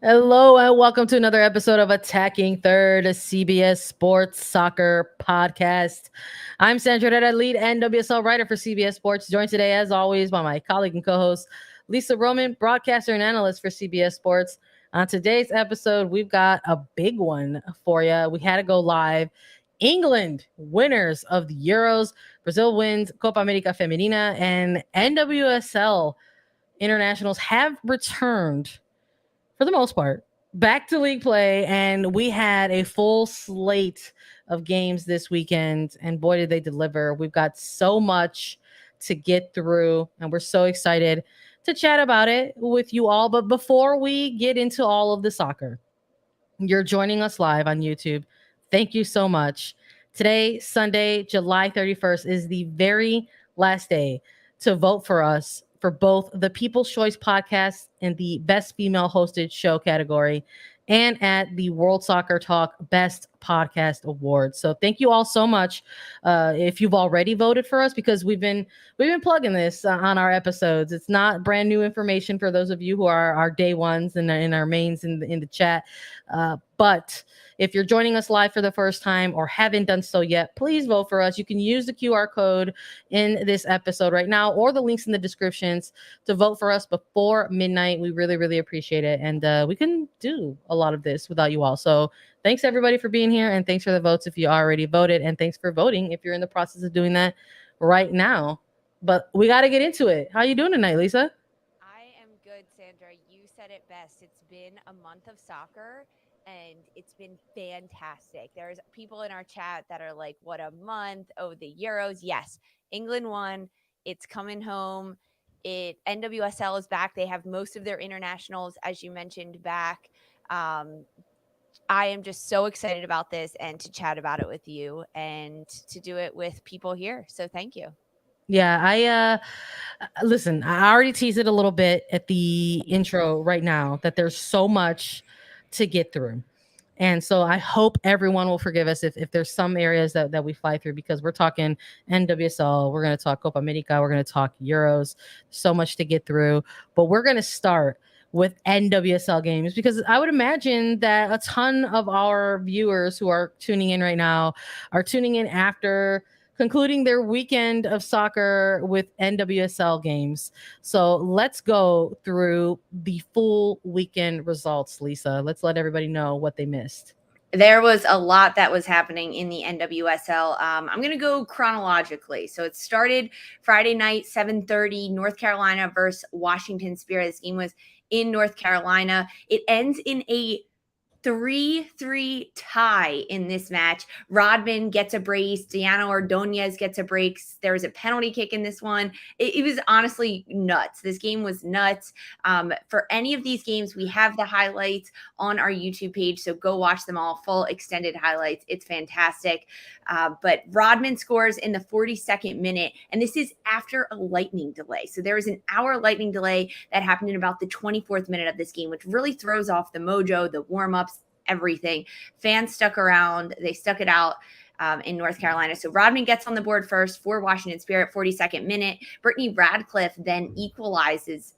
Hello and welcome to another episode of Attacking Third, a CBS Sports Soccer podcast. I'm Sandra Herrera, lead NWSL writer for CBS Sports, joined today, as always, by my colleague and co-host Lisa Roman, broadcaster and analyst for CBS Sports. On today's episode, we've got a big one for you. We had to go live. England, winners of the Euros. Brazil wins Copa America Femenina, and NWSL internationals have returned for the most part, back to league play. And we had a full slate of games this weekend. And boy, did they deliver. We've got so much to get through. And we're so excited to chat about it with you all. But before we get into all of the soccer, you're joining us live on YouTube. Thank you so much. Today, Sunday, July 31st, is the very last day to vote for us for both the People's Choice podcast and the Best Female Hosted Show category, and at the World Soccer Talk Best Podcast Awards. So thank you all so much if you've already voted for us, because we've been plugging this on our episodes. It's not brand new information for those of you who are our day ones and in our mains in the chat. But if you're joining us live for the first time or haven't done so yet, please vote for us. You can use the QR code in this episode right now or the links in the descriptions to vote for us before midnight. We really, really appreciate it. And we couldn't do a lot of this without you all. So thanks everybody for being here, and thanks for the votes if you already voted, and thanks for voting if you're in the process of doing that right now. But we got to get into it. How you doing tonight, Lisa? I am good, Sandra. You said it best. It's been a month of soccer and it's been fantastic. There's people in our chat that are like, what a month. Oh, the Euros. Yes, England won. It's coming home. NWSL is back. They have most of their internationals, as you mentioned, back. Um, I am just so excited about this and to chat about it with you and to do it with people here. So thank you. Yeah, I listen, I already teased it a little bit at the intro right now that there's so much to get through. And so I hope everyone will forgive us if there's some areas that we fly through, because we're talking NWSL, we're going to talk Copa America, we're going to talk Euros, so much to get through. But we're going to start with NWSL games, because I would imagine that a ton of our viewers who are tuning in right now are tuning in after concluding their weekend of soccer with NWSL games. So let's go through the full weekend results, Lisa. Let's let everybody know what they missed. There was a lot that was happening in the NWSL. I'm going to go chronologically. So it started Friday night, 7:30, North Carolina versus Washington Spirit. This game was in North Carolina. It ends in a 3-3 tie in this match. Rodman gets a brace. Diana Ordonez gets a break. There was a penalty kick in this one. It was honestly nuts. This game was nuts. For any of these games, we have the highlights on our YouTube page, so go watch them all, full extended highlights. It's fantastic. But Rodman scores in the 42nd minute, and this is after a lightning delay. So there was an hour lightning delay that happened in about the 24th minute of this game, which really throws off the mojo, the warm-ups, everything. Fans stuck around. They stuck it out in North Carolina. So Rodman gets on the board first for Washington Spirit, 42nd minute. Brittany Radcliffe then equalizes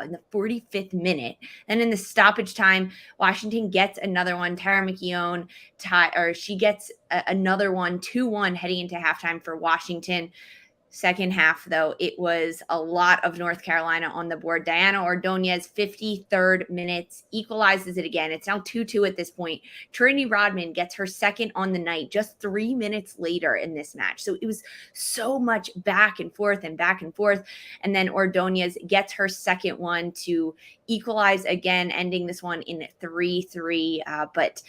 in the 45th minute. Then in the stoppage time, Washington gets another one. Tara McKeown she gets another one, 2-1 heading into halftime for Washington. Second half, though, it was a lot of North Carolina on the board. Diana Ordonez, 53rd minutes, equalizes it again. It's now 2-2 at this point. Trinity Rodman gets her second on the night just 3 minutes later in this match. So it was so much back and forth and back and forth. And then Ordonez gets her second one to equalize again, ending this one in 3-3. But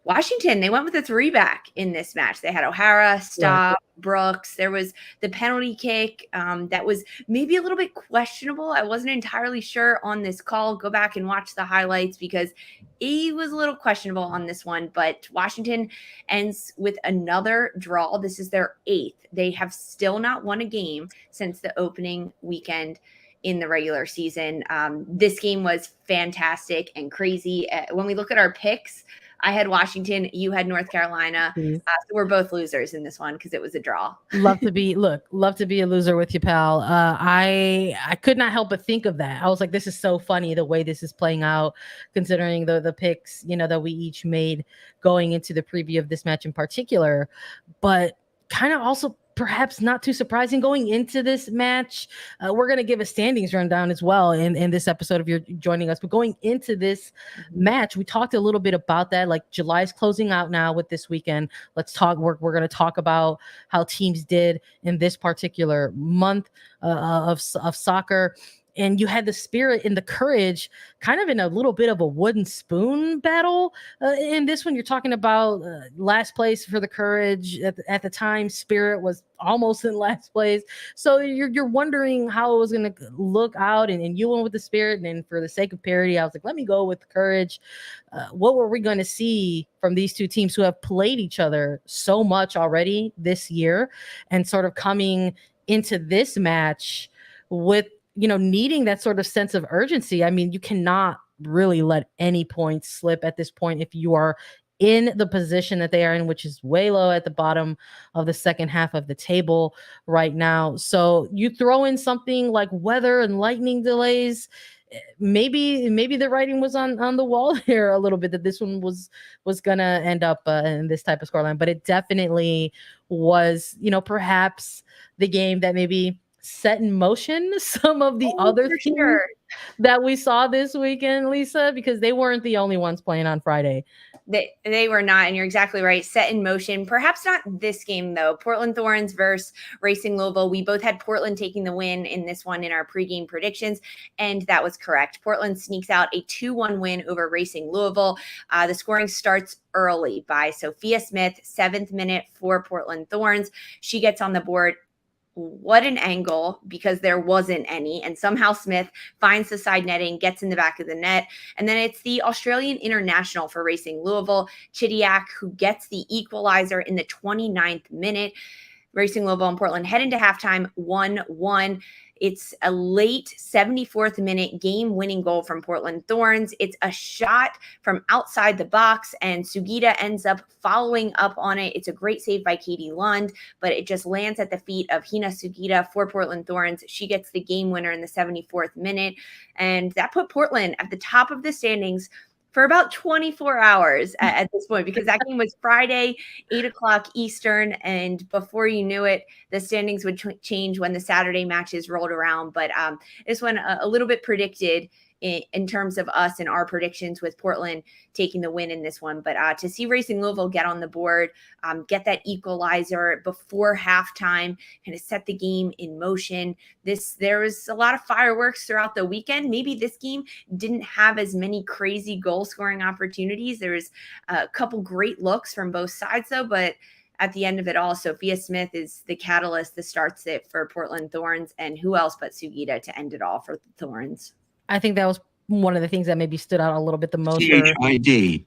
Washington, they went with a 3-back in this match. They had O'Hara, Staub, Brooks. There was the penalty kick that was maybe a little bit questionable. I wasn't entirely sure on this call. Go back and watch the highlights because it was a little questionable on this one. But Washington ends with another draw. This is their 8th. They have still not won a game since the opening weekend in the regular season. This game was fantastic and crazy. When we look at our picks, I had Washington. You had North Carolina. So we're both losers in this one because it was a draw. Love to be a loser with you, pal. I could not help but think of that. I was like, this is so funny the way this is playing out, considering the picks, that we each made going into the preview of this match in particular. But kind of also perhaps not too surprising going into this match. We're going to give a standings rundown as well in this episode if you're joining us. But going into this match, we talked a little bit about that. Like July's closing out now with this weekend. Let's talk. We're going to talk about how teams did in this particular month of soccer. And you had the Spirit and the Courage kind of in a little bit of a wooden spoon battle. In this one, you're talking about last place for the Courage. At the time, Spirit was almost in last place. So you're wondering how it was going to look out. And you went with the Spirit. And for the sake of parity, I was like, let me go with the Courage. What were we going to see from these two teams who have played each other so much already this year and sort of coming into this match with needing that sort of sense of urgency? I mean, you cannot really let any points slip at this point if you are in the position that they are in, which is way low at the bottom of the second half of the table right now. So you throw in something like weather and lightning delays. Maybe the writing was on the wall here a little bit that this one was gonna end up in this type of scoreline, but it definitely was, perhaps the game that maybe set in motion some of the other teams that we saw this weekend, Lisa, because they weren't the only ones playing on Friday. They were not, and you're exactly right. Set in motion. Perhaps not this game, though. Portland Thorns versus Racing Louisville. We both had Portland taking the win in this one in our pregame predictions, and that was correct. Portland sneaks out a 2-1 win over Racing Louisville. The scoring starts early by Sophia Smith, 7th minute for Portland Thorns. She gets on the board. What an angle, because there wasn't any. And somehow Smith finds the side netting, gets in the back of the net. And then it's the Australian international for Racing Louisville, Chidiac, who gets the equalizer in the 29th minute. Racing Louisville and Portland head into halftime 1-1. It's a late 74th minute game-winning goal from Portland Thorns. It's a shot from outside the box, and Sugita ends up following up on it. It's a great save by Katie Lund, but it just lands at the feet of Hina Sugita for Portland Thorns. She gets the game winner in the 74th minute, and that put Portland at the top of the standings for about 24 hours at this point, because that game was Friday, 8 o'clock Eastern. And before you knew it, the standings would change when the Saturday matches rolled around. But this one a little bit predicted in terms of us and our predictions, with Portland taking the win in this one. But to see Racing Louisville get on the board, get that equalizer before halftime, kind of set the game in motion. There was a lot of fireworks throughout the weekend. Maybe this game didn't have as many crazy goal scoring opportunities. There was a couple great looks from both sides, though, but at the end of it all, Sophia Smith is the catalyst that starts it for Portland Thorns, and who else but Sugita to end it all for the Thorns. I think that was one of the things that maybe stood out a little bit the most. CHID.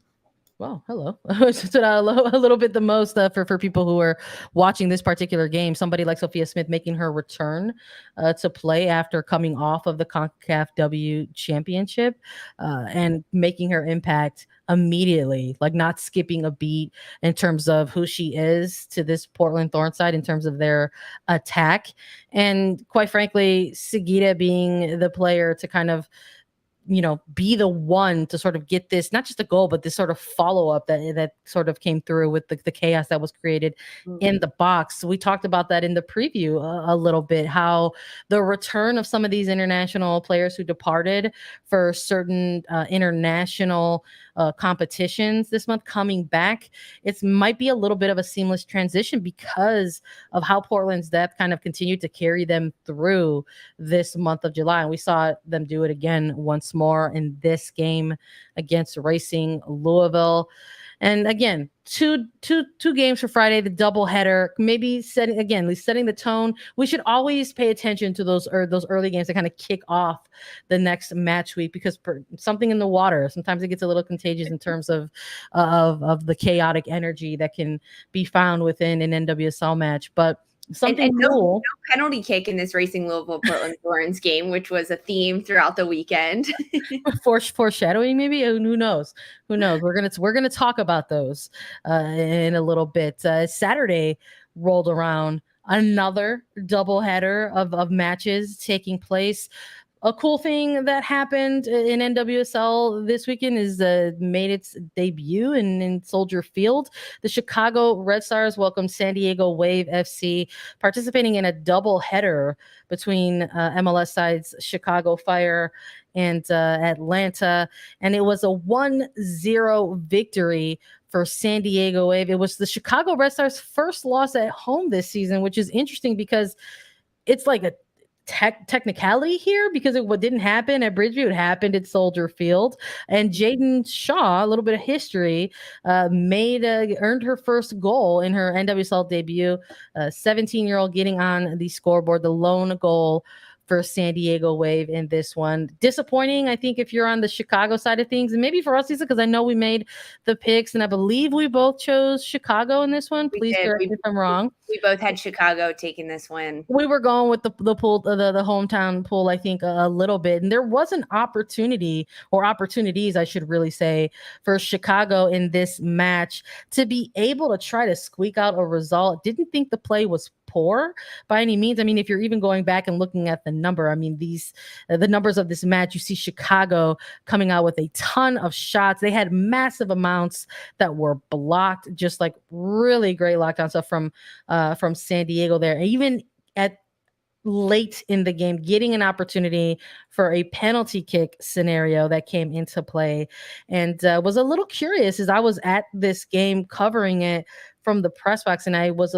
Well, hello. Stood out a little bit the most for people who are watching this particular game. Somebody like Sophia Smith making her return to play after coming off of the CONCACAF W Championship and making her impact immediately, like not skipping a beat in terms of who she is to this Portland Thorns side in terms of their attack. And quite frankly, Sugita being the player to kind of be the one to sort of get this, not just a goal, but this sort of follow-up that sort of came through with the chaos that was created in the box. We talked about that in the preview a little bit, how the return of some of these international players who departed for certain international competitions this month coming back, it might be a little bit of a seamless transition because of how Portland's depth kind of continued to carry them through this month of July. And we saw them do it again once more in this game against Racing Louisville. And again, two games for Friday, the doubleheader, maybe setting the tone. We should always pay attention to those early games that kind of kick off the next match week, because something in the water, sometimes it gets a little contagious in terms of the chaotic energy that can be found within an NWSL match. But something And no cool. penalty kick in this Racing Louisville Portland Thorns game, which was a theme throughout the weekend. Foreshadowing, maybe. Who knows? Who knows? We're gonna talk about those in a little bit. Saturday rolled around, another doubleheader of matches taking place. A cool thing that happened in NWSL this weekend is made its debut in Soldier Field. The Chicago Red Stars welcomed San Diego Wave FC, participating in a double header between MLS sides Chicago Fire and Atlanta. And it was a 1-0 victory for San Diego Wave. It was the Chicago Red Stars' first loss at home this season, which is interesting because it's like a technicality here, because what didn't happen at Bridgeview, it happened at Soldier Field. And Jaden Shaw, a little bit of history, earned her first goal in her NWSL debut. 17-year-old getting on the scoreboard, the lone goal for San Diego Wave in this one. Disappointing, I think, if you're on the Chicago side of things, and maybe for us, Lisa, because I know we made the picks, and I believe we both chose Chicago in this one. Please correct me if I'm wrong. We both had Chicago taking this win. We were going with the pool, the hometown pool, I think, a little bit, and there was an opportunity, or opportunities, I should really say, for Chicago in this match to be able to try to squeak out a result. Didn't think the play was poor by any means. I mean, if you're even going back and looking at the number, I mean, the numbers of this match, you see Chicago coming out with a ton of shots. They had massive amounts that were blocked, just like really great lockdown stuff from San Diego there. Even at late in the game, getting an opportunity for a penalty kick scenario that came into play, and was a little curious as I was at this game covering it from the press box, and I was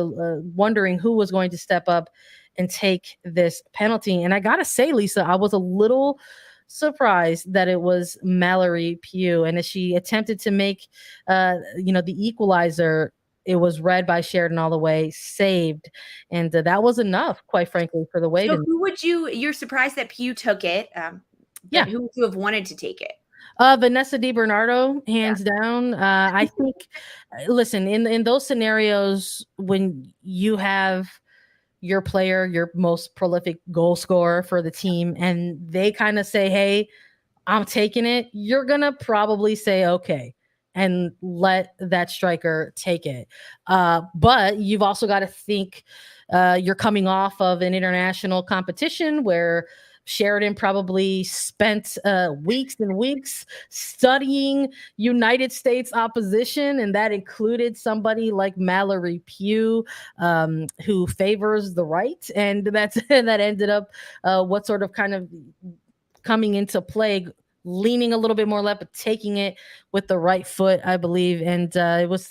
wondering who was going to step up and take this penalty. And I gotta say, Lisa, I was a little surprised that it was Mallory Pugh, and as she attempted to make the equalizer, it was read by Sheridan all the way, saved, and that was enough, quite frankly, for the Wave. So who would you're surprised that Pugh took it, Yeah. who would you have wanted to take it? Vanessa DiBernardo, hands down. I think, listen, in those scenarios, when you have your player, your most prolific goal scorer for the team, and they kind of say, hey, I'm taking it, you're going to probably say, okay, and let that striker take it. But you've also got to think you're coming off of an international competition where Sheridan probably spent weeks and weeks studying United States opposition, and that included somebody like Mallory Pugh, who favors the right, and that ended up what sort of kind of coming into play, leaning a little bit more left, but taking it with the right foot, I believe. And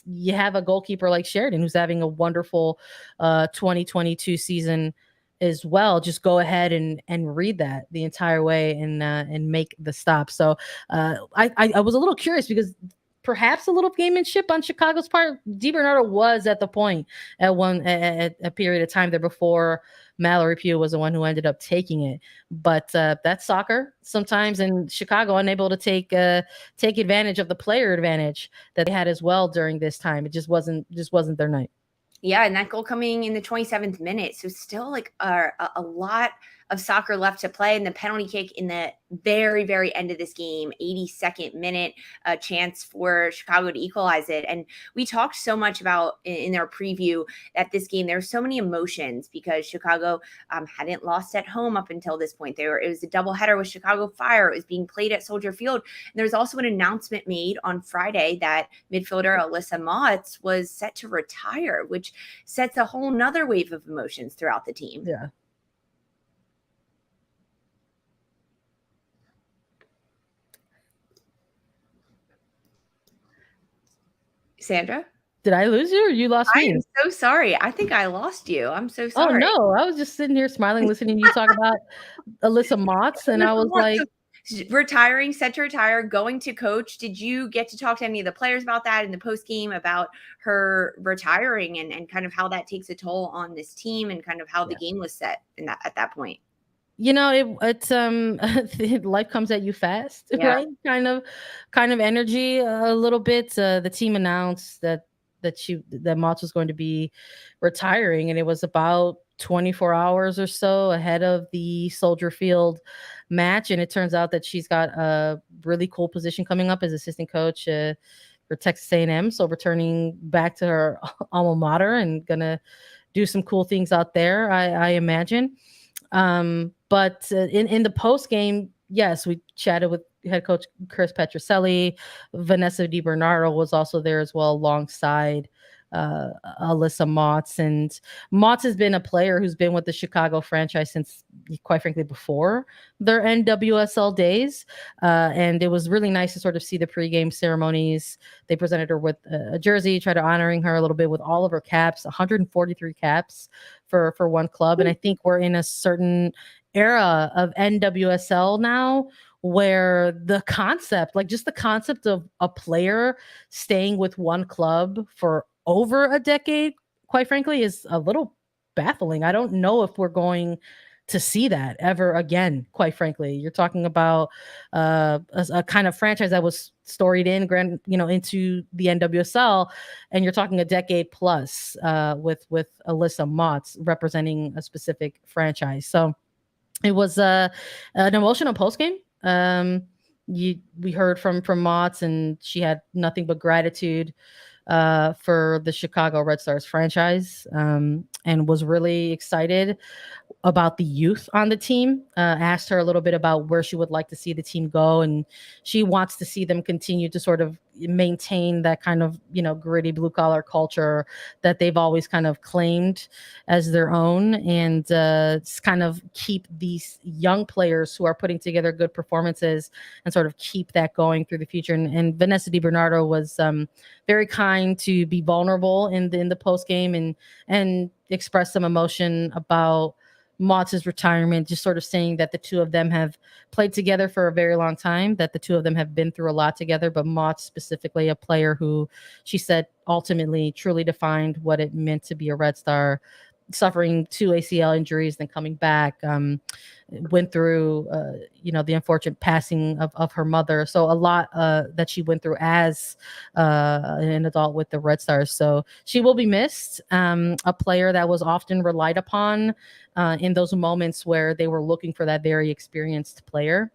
you have a goalkeeper like Sheridan who's having a wonderful 2022 season as well. Just go ahead and read that the entire way and make the stop. So I was a little curious because perhaps a little gamemanship on Chicago's part. DiBernardo was at the point at a period of time there before Mallory Pugh was the one who ended up taking it. But that's soccer sometimes, and Chicago unable to take advantage of the player advantage that they had as well during this time. It just wasn't their night. Yeah, and that goal coming in the 27th minute. So still like a lot of soccer left to play, and the penalty kick in the very, very end of this game, 82nd minute, a chance for Chicago to equalize it. And we talked so much about in our preview that this game, there were so many emotions because Chicago hadn't lost at home up until this point. It was a doubleheader with Chicago Fire. It was being played at Soldier Field. And there's also an announcement made on Friday that midfielder Alyssa Motts was set to retire, which sets a whole nother wave of emotions throughout the team. Yeah. Sandra? Did I lose you or you lost me? I am so sorry. I think I lost you. I'm so sorry. Oh, no. I was just sitting here smiling, listening to you talk about Alyssa Motts, and I was like, retiring, set to retire, going to coach. Did you get to talk to any of the players about that in the post game, about her retiring and kind of how that takes a toll on this team and kind of how the game was set at that point? You know, it's life comes at you fast, right? Kind of energy a little bit. The team announced that that Motts was going to be retiring, and it was about 24 hours or so ahead of the Soldier Field match. And it turns out that she's got a really cool position coming up as assistant coach for Texas A&M. So returning back to her alma mater and gonna do some cool things out there, I imagine. But in the post game, yes, we chatted with head coach Chris Petroselli. Vanessa DiBernardo was also there as well, alongside Alyssa Motts. And Motts has been a player who's been with the Chicago franchise since, quite frankly, before their NWSL days. And it was really nice to sort of see the pregame ceremonies. They presented her with a jersey, tried to honoring her a little bit with all of her caps, 143 caps for one club. And I think we're in a certain era of NWSL now where the concept, like just the concept of a player staying with one club for over a decade, quite frankly, is a little baffling. I don't know if we're going to see that ever again, quite frankly. You're talking about a kind of franchise that was storied into the NWSL, and you're talking a decade plus with Alyssa Motts representing a specific franchise. So it was an emotional postgame. We heard from Motts, and she had nothing but gratitude for the Chicago Red Stars franchise, and was really excited about the youth on the team. Asked her a little bit about where she would like to see the team go, and she wants to see them continue to sort of maintain that kind of gritty blue collar culture that they've always kind of claimed as their own, and kind of keep these young players who are putting together good performances and sort of keep that going through the future. And Vanessa DiBernardo was very kind to be vulnerable in the post game and express some emotion about Motts' retirement, just sort of saying that the two of them have played together for a very long time, that the two of them have been through a lot together, but Motts specifically a player who she said ultimately truly defined what it meant to be a Red Star, suffering 2 ACL injuries, then coming back, went through, the unfortunate passing of her mother. So a lot that she went through as an adult with the Red Stars. So she will be missed. A player that was often relied upon in those moments where they were looking for that very experienced player.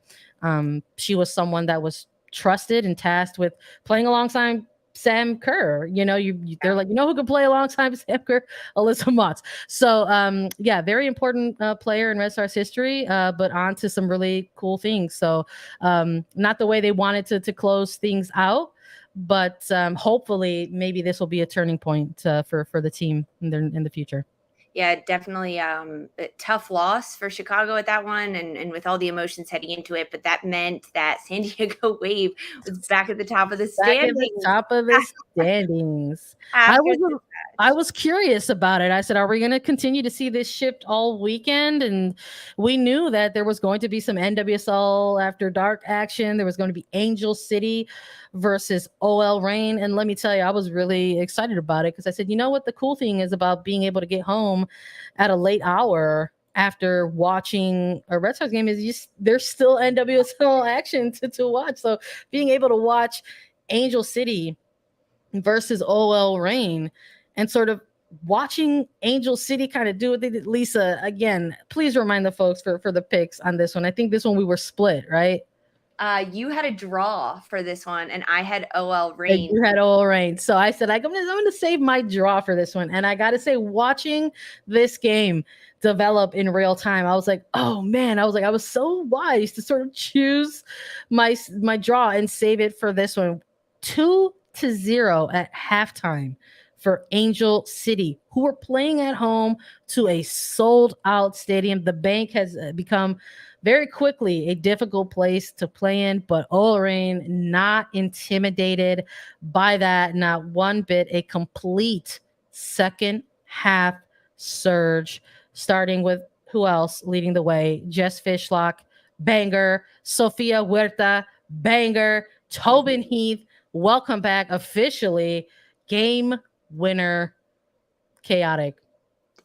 She was someone that was trusted and tasked with playing alongside Sam Kerr. They're like, who could play alongside Sam Kerr? Alyssa Motts. So very important player in Red Stars history, but on to some really cool things. So not the way they wanted to close things out, but hopefully maybe this will be a turning point for the team in the future. Yeah, definitely a tough loss for Chicago at that one, and with all the emotions heading into it. But that meant that San Diego Wave was back at the top of the standings. I was curious about it. I said, are we going to continue to see this shift all weekend? And we knew that there was going to be some NWSL After Dark action. There was going to be Angel City versus OL Reign. And let me tell you, I was really excited about it because I said, you know what the cool thing is about being able to get home at a late hour after watching a Red Sox game is there's still NWSL action to watch. So being able to watch Angel City versus OL Reign and sort of watching Angel City kind of do what they did. Lisa, again, please remind the folks for the picks on this one. I think this one we were split, right? You had a draw for this one, and I had OL Reign. You had OL Reign. So I said, I'm going to save my draw for this one. And I got to say, watching this game develop in real time, I was like, oh, man. I was so wise to sort of choose my draw and save it for this one. 2-0 at halftime for Angel City, who are playing at home to a sold-out stadium. The bank has become very quickly a difficult place to play in, but OL Reign not intimidated by that, not one bit. A complete second half surge, starting with who else leading the way? Jess Fishlock, banger. Sophia Huerta, banger. Tobin Heath, welcome back officially. Game winner, chaotic.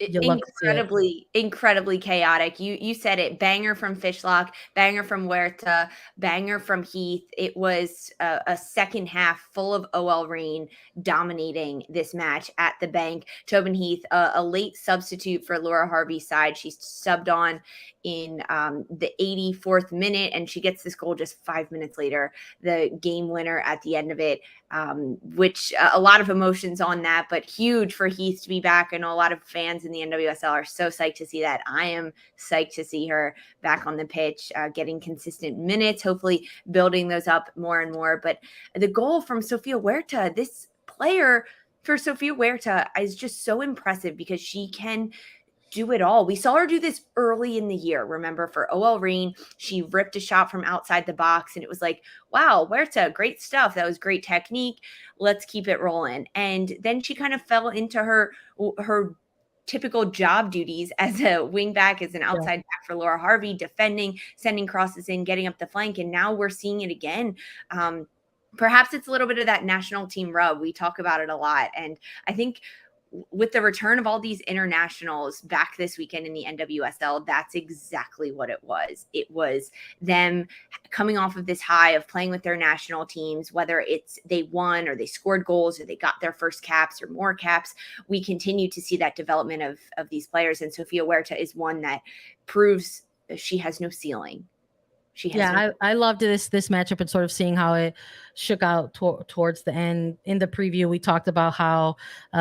You love to see it. Incredibly chaotic. You said it. Banger from Fishlock, banger from Huerta, banger from Heath. It was a second half full of OL Reign dominating this match at the bank. Tobin Heath, a late substitute for Laura Harvey's side. She's subbed on in the 84th minute, and she gets this goal just 5 minutes later, the game winner at the end of it. Which a lot of emotions on that, but huge for Heath to be back. I know a lot of fans in the NWSL are so psyched to see that. I am psyched to see her back on the pitch, getting consistent minutes, hopefully building those up more and more. But the goal from Sophia Huerta, this player for Sophia Huerta is just so impressive because she can do it all. We saw her do this early in the year. Remember, for OL Reign, she ripped a shot from outside the box, and it was like, wow, Huerta, great stuff. That was great technique. Let's keep it rolling. And then she kind of fell into her typical job duties as a wing back, as an outside back for Laura Harvey, defending, sending crosses in, getting up the flank. And now we're seeing it again. Perhaps it's a little bit of that national team rub. We talk about it a lot. And I think with the return of all these internationals back this weekend in the NWSL, that's exactly what it was. It was them coming off of this high of playing with their national teams, whether it's they won or they scored goals or they got their first caps or more caps. We continue to see that development of these players. And Sophia Huerta is one that proves she has no ceiling. I loved this matchup and sort of seeing how it shook out towards the end. In the preview, we talked about how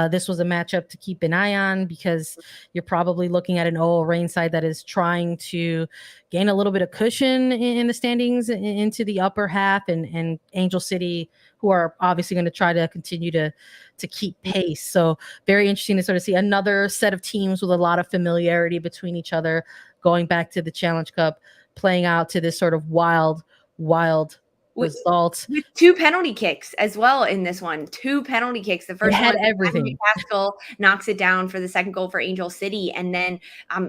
this was a matchup to keep an eye on because you're probably looking at an OL Reign side that is trying to gain a little bit of cushion in the standings into the upper half, and Angel City, who are obviously going to try to continue to keep pace. So very interesting to sort of see another set of teams with a lot of familiarity between each other going back to the Challenge Cup, playing out to this sort of wild result. With 2 penalty kicks as well in this one. 2 penalty kicks. The first had one, everything. Pascal knocks it down for the second goal for Angel City. And then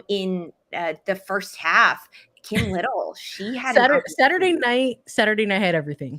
in the first half, Kim Little, she had Saturday night had everything.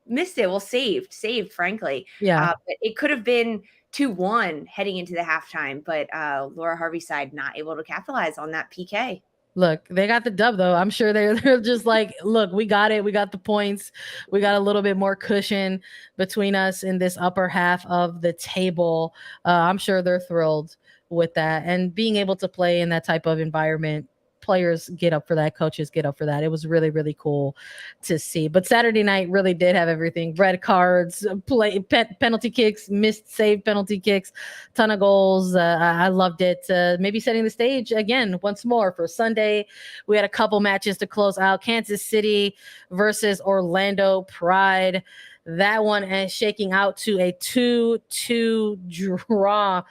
Missed it. Well, saved, frankly. Yeah. But it could have been 2-1 heading into the halftime, but Laura Harvey's side not able to capitalize on that PK. Look, they got the dub, though. I'm sure they're just like, look, we got it. We got the points. We got a little bit more cushion between us in this upper half of the table. I'm sure they're thrilled with that. And being able to play in that type of environment, players get up for that. Coaches get up for that. It was really, really cool to see. But Saturday night really did have everything. Red cards, penalty kicks, missed save penalty kicks, ton of goals. I loved it. Maybe setting the stage again once more for Sunday. We had a couple matches to close out. Kansas City versus Orlando Pride. That one is shaking out to a 2-2 draw.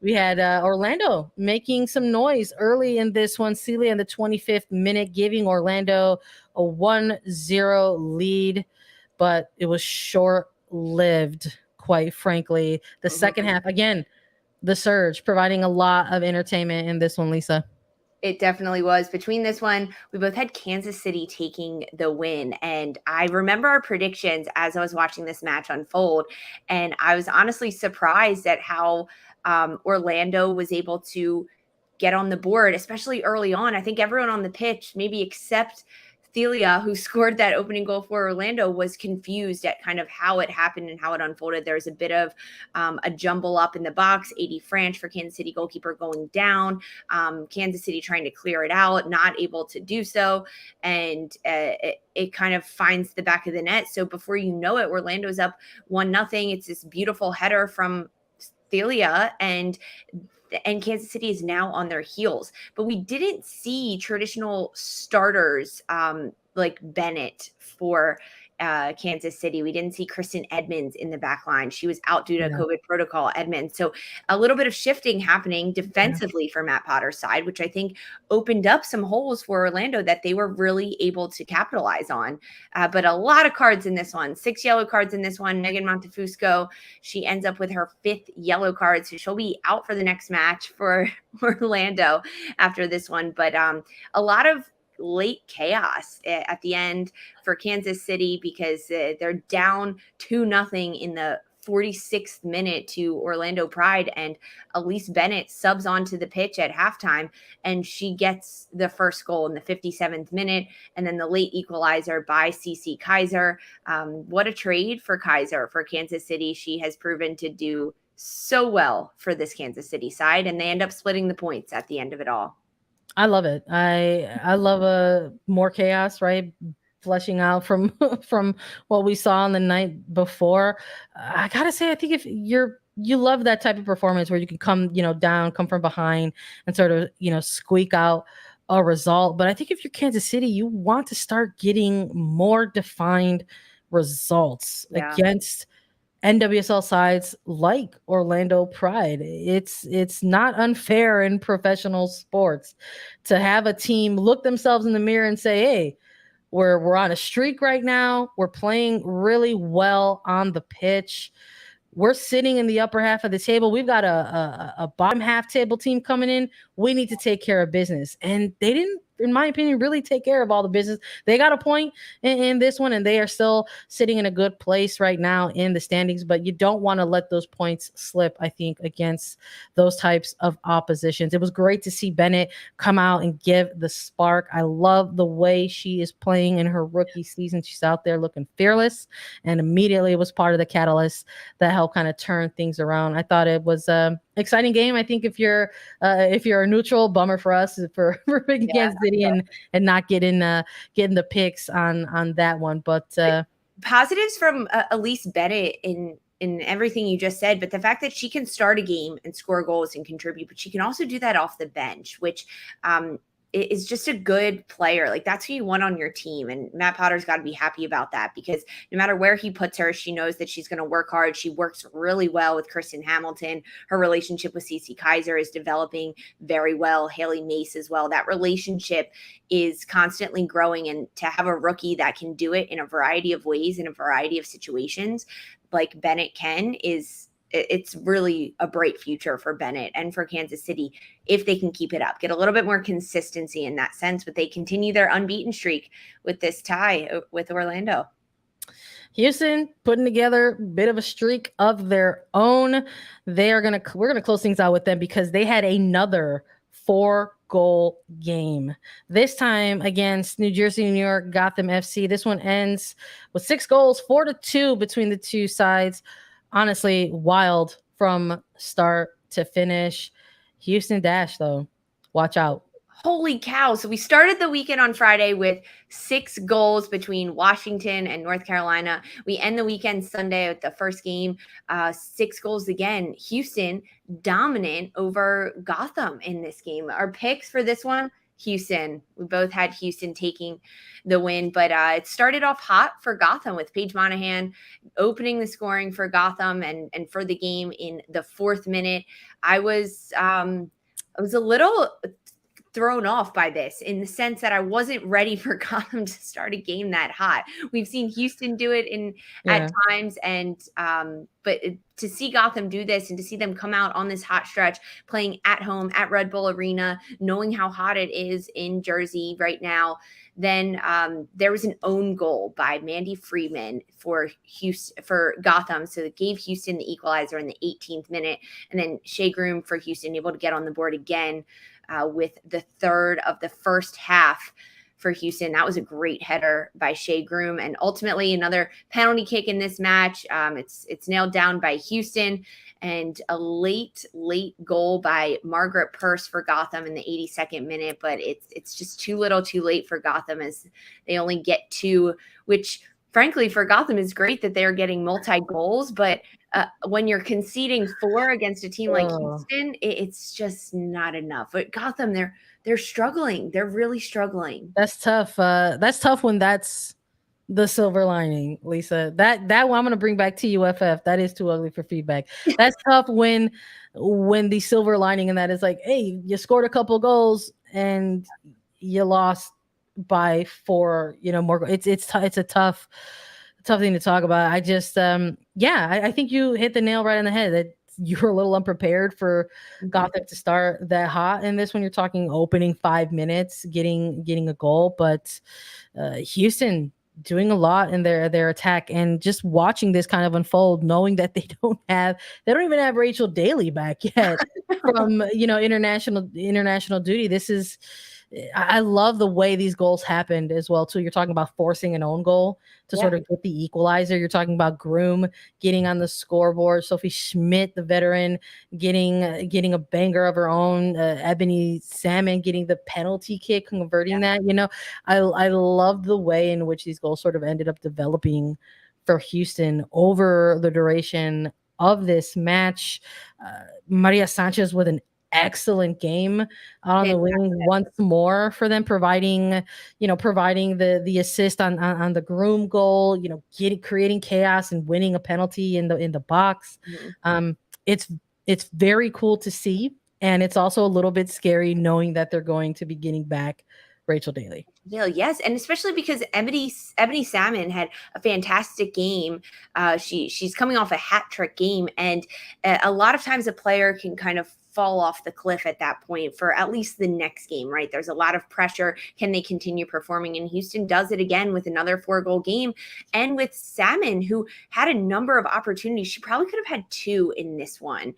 We had Orlando making some noise early in this one. Celia in the 25th minute giving Orlando a 1-0 lead, but it was short-lived, quite frankly. The second half, again, the surge providing a lot of entertainment in this one, Lisa. It definitely was. Between this one, we both had Kansas City taking the win. And I remember our predictions as I was watching this match unfold. And I was honestly surprised at how Orlando was able to get on the board, especially early on. I think everyone on the pitch, maybe except Thelia, who scored that opening goal for Orlando, was confused at kind of how it happened and how it unfolded. There was a bit of a jumble up in the box. A.D. Franch for Kansas City goalkeeper going down. Kansas City trying to clear it out, not able to do so. And it kind of finds the back of the net. So before you know it, Orlando's up 1-0. It's this beautiful header from Thelia, and Kansas City is now on their heels. But we didn't see traditional starters like Bennett for Kansas City. We didn't see Kristen Edmonds in the back line. She was out due to COVID protocol, Edmonds. So a little bit of shifting happening defensively for Matt Potter's side, which I think opened up some holes for Orlando that they were really able to capitalize on. But a lot of cards in this one, 6 yellow cards in this one. Megan Montefusco, she ends up with her 5th yellow card. So she'll be out for the next match for Orlando after this one. But a lot of late chaos at the end for Kansas City because they're down 2-0 in the 46th minute to Orlando Pride, and Elise Bennett subs onto the pitch at halftime, and she gets the first goal in the 57th minute, and then the late equalizer by CC Kaiser. What a trade for Kaiser for Kansas City. She has proven to do so well for this Kansas City side, and they end up splitting the points at the end of it all. I love it. I love more chaos, right? Fleshing out from from what we saw on the night before. I gotta say, I think if you love that type of performance where you can come, down, come from behind, and sort of, squeak out a result. But I think if you're Kansas City, you want to start getting more defined results against NWSL sides like Orlando Pride. It's not unfair in professional sports to have a team look themselves in the mirror and say, "Hey, we're on a streak right now. We're playing really well on the pitch. We're sitting in the upper half of the table. We've got a bottom half table team coming in. We need to take care of business." And they didn't, in my opinion, really take care of all the business. They got a point in this one, and they are still sitting in a good place right now in the standings. But you don't want to let those points slip, I think, against those types of oppositions. It was great to see Bennett come out and give the spark. I love the way she is playing in her rookie season. She's out there looking fearless, and immediately it was part of the catalyst that helped kind of turn things around. I thought it was exciting game. I think if you're a neutral, bummer for us for picking Kansas City and not getting the picks on that one. But positives from Elise Bennett in everything you just said, but the fact that she can start a game and score goals and contribute, but she can also do that off the bench, which is just a good player. Like, that's who you want on your team. And Matt Potter's got to be happy about that, because no matter where he puts her, she knows that she's going to work hard. She works really well with Kristen Hamilton. Her relationship with CC Kaiser is developing very well. Haley Mace as well. That relationship is constantly growing. And to have a rookie that can do it in a variety of ways, in a variety of situations, like Bennett it's really a bright future for Bennett and for Kansas City if they can keep it up, get a little bit more consistency in that sense, but they continue their unbeaten streak with this tie with Orlando. Houston putting together a bit of a streak of their own. We're gonna close things out with them because they had another 4-goal game, this time against New Jersey, New York, Gotham FC. This one ends with 6 goals, 4-2 between the two sides. Honestly, wild from start to finish. Houston Dash, though, watch out. Holy cow. So we started the weekend on Friday with 6 goals between Washington and North Carolina. We end the weekend Sunday with the first game, 6 goals again. Houston dominant over Gotham in this game. Our picks for this one, Houston. We both had Houston taking the win, but it started off hot for Gotham with Paige Monahan opening the scoring for Gotham and for the game in the 4th minute. I was a little thrown off by this in the sense that I wasn't ready for Gotham to start a game that hot. We've seen Houston do it at times, and but to see Gotham do this and to see them come out on this hot stretch, playing at home at Red Bull Arena, knowing how hot it is in Jersey right now. Then there was an own goal by Mandy Freeman for Gotham, so it gave Houston the equalizer in the 18th minute, and then Shea Groom for Houston able to get on the board again with the 3rd of the first half for Houston. That was a great header by Shea Groom, and ultimately another penalty kick in this match. It's nailed down by Houston, and a late goal by Margaret Purse for Gotham in the 82nd minute, but it's just too little too late for Gotham as they only get 2, which frankly for Gotham is great that they're getting multi-goals, but when you're conceding 4 against a team like Houston, it's just not enough. But Gotham, they're struggling. They're really struggling. That's tough. That's tough when that's the silver lining, Lisa. That one I'm gonna bring back TUFF. That is too ugly for feedback. That's tough when the silver lining in that is like, hey, you scored a couple goals and you lost by 4. More. It's a tough thing to talk about. I just I think you hit the nail right on the head that you're a little unprepared for Gotham to start that hot in this when you're talking opening 5 minutes, getting a goal. But Houston doing a lot in their attack, and just watching this kind of unfold, knowing that they don't even have Rachel Daly back yet from international duty. This is I love the way these goals happened as well too. You're talking about forcing an own goal to sort of get the equalizer. You're talking about Groom getting on the scoreboard, Sophie Schmidt, the veteran, getting a banger of her own, Ebony Salmon getting the penalty kick, converting that. I love the way in which these goals sort of ended up developing for Houston over the duration of this match. Maria Sanchez with an excellent game out on the wing once more for them, providing the assist on the Groom goal, creating chaos and winning a penalty in the box. It's very cool to see, and it's also a little bit scary knowing that they're going to be getting back Rachel Daly. Yeah, yes, and especially because Ebony Salmon had a fantastic game. She's coming off a hat trick game, and a lot of times a player can kind of fall off the cliff at that point for at least the next game, right? There's a lot of pressure. Can they continue performing? And Houston does it again with another 4-goal game. And with Salmon, who had a number of opportunities, she probably could have had 2 in this one,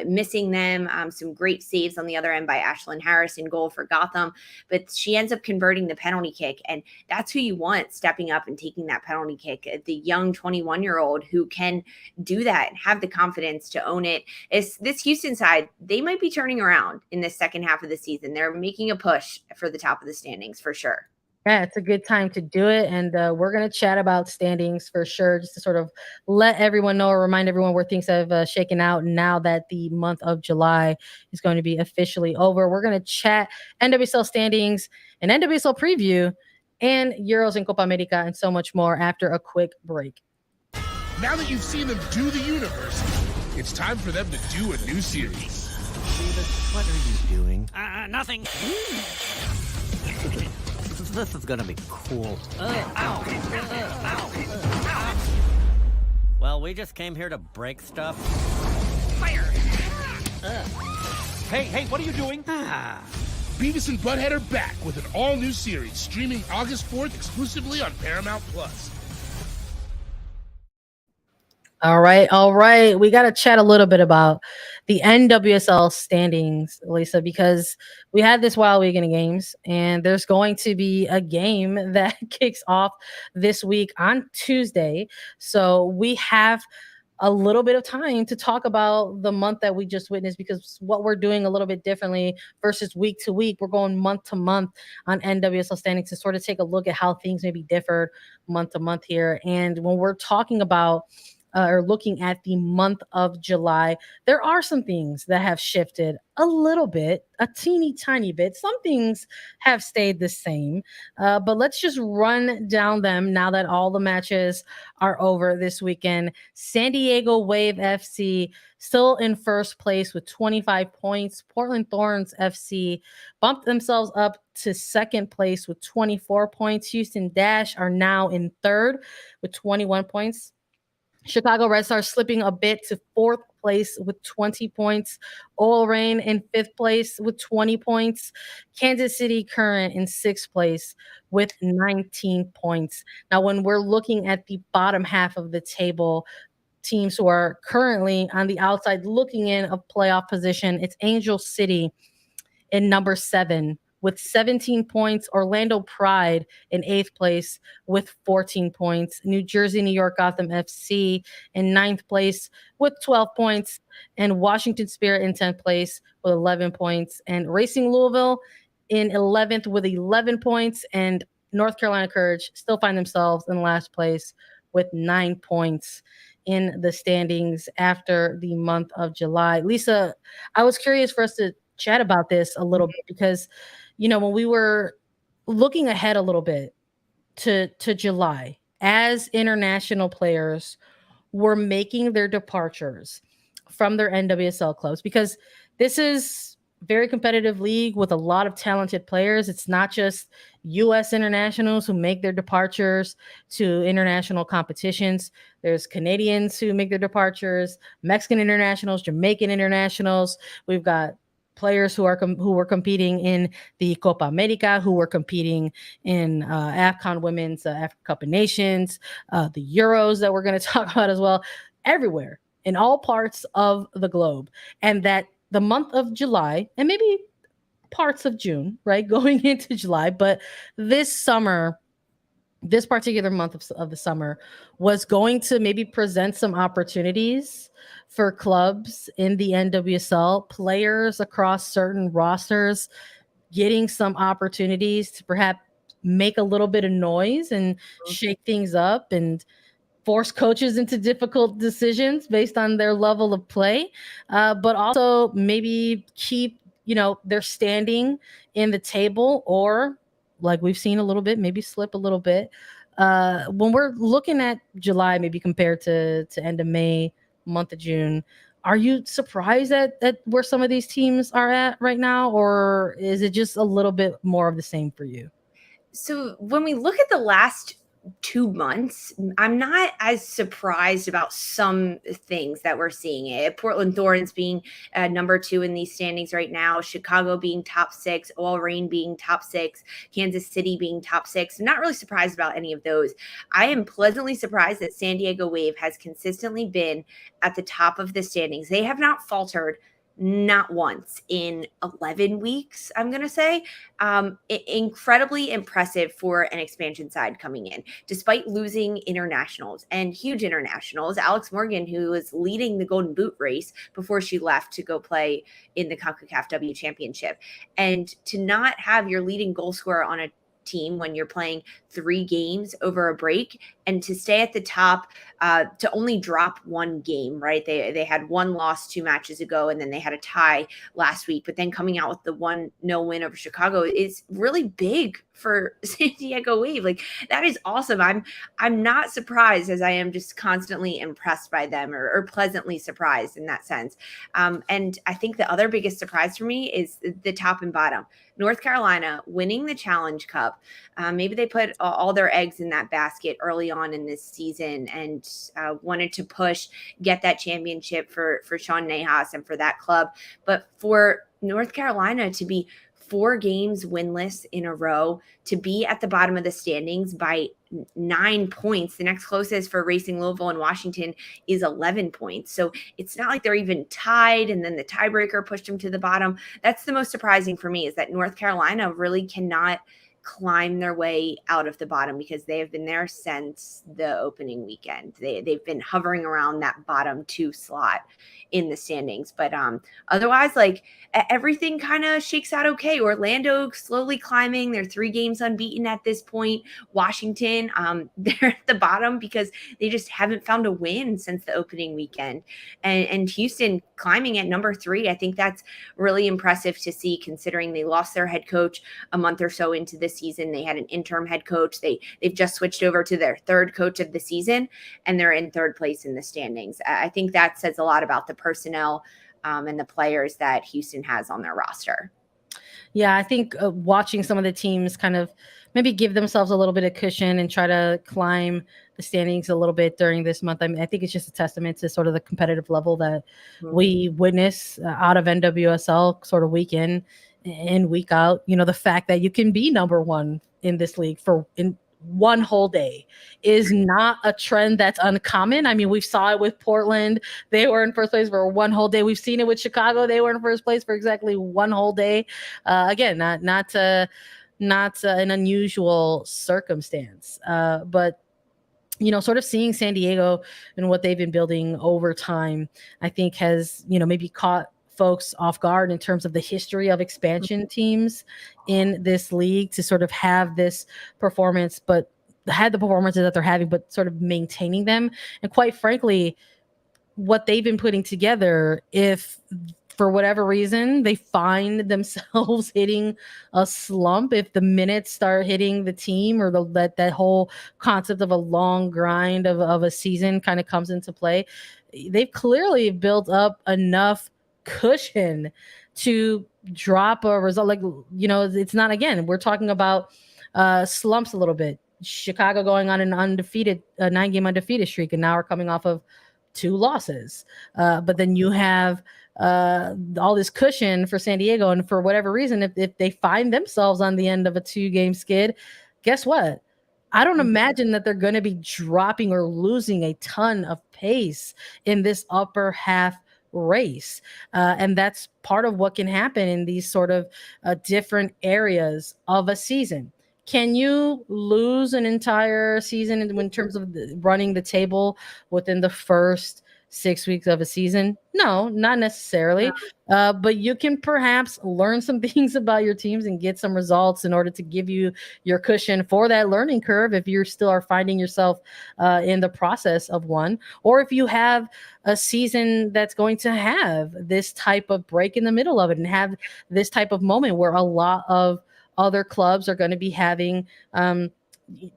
missing them. Some great saves on the other end by Ashlyn Harris in goal for Gotham, but she ends up converting the penalty kick. And that's who you want stepping up and taking that penalty kick, the young 21-year-old who can do that and have the confidence to own it. It's this Houston side, they might be turning around in the second half of the season. They're making a push for the top of the standings for sure. Yeah, it's a good time to do it. And we're going to chat about standings for sure, just to sort of let everyone know or remind everyone where things have shaken out now that the month of July is going to be officially over. We're going to chat NWSL standings and NWSL preview and Euros and Copa America and so much more after a quick break. Now that you've seen them do the universe, it's time for them to do a new series. What are you doing? Nothing. This is gonna be cool. Well, we just came here to break stuff. Fire! Hey, what are you doing? Beavis and Butthead are back with an all-new series streaming August 4th exclusively on Paramount+. All right. We got to chat a little bit about the NWSL standings, Lisa, because we had this wild weekend of games, and there's going to be a game that kicks off this week on Tuesday. So we have a little bit of time to talk about the month that we just witnessed, because what we're doing a little bit differently versus week to week, we're going month to month on NWSL standings to sort of take a look at how things maybe differ month to month here. And when we're talking about or looking at the month of July, there are some things that have shifted a little bit, a teeny tiny bit. Some things have stayed the same, but let's just run down them now that all the matches are over this weekend. San Diego Wave FC still in first place with 25 points. Portland Thorns FC bumped themselves up to second place with 24 points. Houston Dash are now in third with 21 points. Chicago Red Stars slipping a bit to fourth place with 20 points. Oil Rain in fifth place with 20 points. Kansas City Current in sixth place with 19 points. Now, when we're looking at the bottom half of the table, teams who are currently on the outside looking in of playoff position, it's Angel City in number 7 with 17 points. Orlando Pride in 8th place with 14 points. New Jersey, New York, Gotham FC in 9th place with 12 points. And Washington Spirit in 10th place with 11 points. And Racing Louisville in 11th with 11 points. And North Carolina Courage still find themselves in last place with 9 points in the standings after the month of July. Lisa, I was curious for us to chat about this a little bit because, when we were looking ahead a little bit to July, as international players were making their departures from their NWSL clubs, because this is a very competitive league with a lot of talented players. It's not just U.S. internationals who make their departures to international competitions. There's Canadians who make their departures, Mexican internationals, Jamaican internationals. We've got players who were competing in the Copa America, who were competing in AFCON Women's Africa Cup of Nations, the Euros that we're going to talk about as well, everywhere in all parts of the globe. And that the month of July, and maybe parts of June, right, going into July, but this summer, this particular month of the summer was going to maybe present some opportunities for clubs in the NWSL, players across certain rosters getting some opportunities to perhaps make a little bit of noise and shake things up and force coaches into difficult decisions based on their level of play, but also maybe keep, their standing in the table, or like we've seen a little bit, maybe slip a little bit. When we're looking at July, maybe compared to end of May, month of June, are you surprised at where some of these teams are at right now, or is it just a little bit more of the same for you? So when we look at the last 2 months, I'm not as surprised about some things that we're seeing. Portland Thorns being number 2 in these standings right now, Chicago being top 6, OL Reign being top 6, Kansas City being top 6. I'm not really surprised about any of those. I am pleasantly surprised that San Diego Wave has consistently been at the top of the standings. They have not faltered, not once in 11 weeks, I'm going to say. Incredibly impressive for an expansion side coming in, despite losing internationals and huge internationals. Alex Morgan, who was leading the Golden Boot race before she left to go play in the CONCACAF W Championship. And to not have your leading goal scorer on a team when you're playing 3 games over a break, and to stay at the top, to only drop 1 game, right? They had 1 loss 2 matches ago, and then they had a tie last week, but then coming out with the 1-0 win over Chicago is really big for San Diego Wave. Like, that is awesome. I'm not surprised, as I am just constantly impressed by them, or pleasantly surprised in that sense. And I think the other biggest surprise for me is the top and bottom. North Carolina winning the Challenge Cup. Maybe they put all their eggs in that basket early on in this season and wanted to get that championship for Sean Nahas and for that club. But for North Carolina to be 4 games winless in a row, to be at the bottom of the standings by 9 points. The next closest for Racing Louisville and Washington is 11 points. So it's not like they're even tied, and then the tiebreaker pushed them to the bottom. That's the most surprising for me, is that North Carolina really cannot climb their way out of the bottom, because they have been there since the opening weekend. They've been hovering around that bottom 2 slot in the standings. But otherwise, like, everything kind of shakes out okay. Orlando slowly climbing. They're 3 games unbeaten at this point. Washington, they're at the bottom because they just haven't found a win since the opening weekend. And Houston climbing at number 3. I think that's really impressive to see, considering they lost their head coach a month or so into the season. They had an interim head coach. They've just switched over to their 3rd coach of the season, and they're in 3rd place in the standings. I think that says a lot about the personnel and the players that Houston has on their roster. Yeah, I think watching some of the teams kind of maybe give themselves a little bit of cushion and try to climb the standings a little bit during this month. I mean, I think it's just a testament to sort of the competitive level that we witness out of NWSL sort of week in and week out. The fact that you can be number 1 in this league in 1 whole day is not a trend that's uncommon. I mean, we saw it with Portland. They were in first place for 1 whole day. We've seen it with Chicago. They were in first place for exactly 1 whole day. Again, not an unusual circumstance. But sort of seeing San Diego and what they've been building over time, I think has, maybe caught folks off guard in terms of the history of expansion teams in this league to sort of have this performance, but had the performances that they're having, but sort of maintaining them. And quite frankly, what they've been putting together, if for whatever reason they find themselves hitting a slump, if the minutes start hitting the team, or that whole concept of a long grind of a season kind of comes into play, they've clearly built up enough cushion to drop a result. Like, it's not, again, we're talking about slumps a little bit. Chicago going on an undefeated 9-game undefeated streak, and now we're coming off of 2 losses. But then you have all this cushion for San Diego. And for whatever reason, if they find themselves on the end of a 2-game skid, guess what? I don't imagine that they're going to be dropping or losing a ton of pace in this upper half race. And that's part of what can happen in these sort of different areas of a season. Can you lose an entire season in terms of running the table within the first 6 weeks of a season? No, not necessarily. But you can perhaps learn some things about your teams and get some results in order to give you your cushion for that learning curve if you still are finding yourself in the process of one, or if you have a season that's going to have this type of break in the middle of it and have this type of moment where a lot of other clubs are going to be having